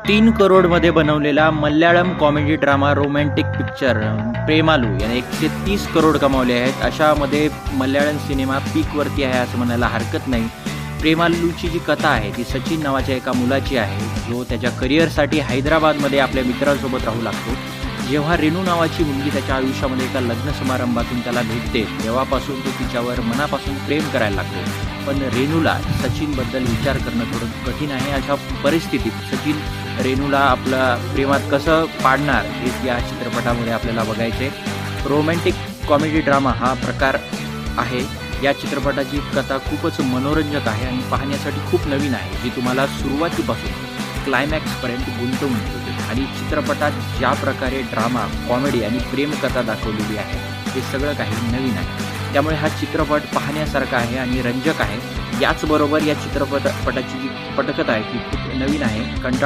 3 करोडमध्ये बनवलेला Malayalam comedy drama romantic picture Premalu याने 130 करोड कमावले आहेत. अशामध्ये मल्याळम सिनेमा पीकवरती आहे असं म्हणायला हरकत नाही. प्रेमालूची जी कथा आहे ती सचिन नावाच्या एका मुलाची आहे, जो त्याच्या करिअरसाठी हैदराबादमध्ये आपल्या मित्रांसोबत राहू लागतो. जेव्हा रेणू नावाची मुलगी त्याच्या आयुष्यामध्ये एका लग्न समारंभातून त्याला भेटते, तेव्हापासून तो तिच्यावर मनापासून प्रेम करायला लागतो. पण रेणूला सचिनबद्दल विचार करणं थोडं कठीण आहे. अशा परिस्थितीत सचिन रेणूला आपल्या प्रेमात कसं पाडणार हे या चित्रपटामध्ये आपल्याला बघायचे. रोमॅन्टिक कॉमेडी ड्रामा हा प्रकार आहे. या चित्रपटाची कथा खूपच मनोरंजक आहे आणि पाहण्यासाठी खूप नवीन आहे, जी तुम्हाला सुरुवातीपासून क्लायमॅक्सपर्यंत गुंतवून ठेवते. आणि चित्रपटात ज्या प्रकारे ड्रामा, कॉमेडी आणि प्रेमकथा दाखवलेली आहे हे सगळं काही नवीन आहे. त्यामुळे हा चित्रपट पाहण्यासारखा आहे आणि रंजक आहे. याचबरोबर या चित्रपटाची जी पटकथा आहे ती खूप नवीन आहे.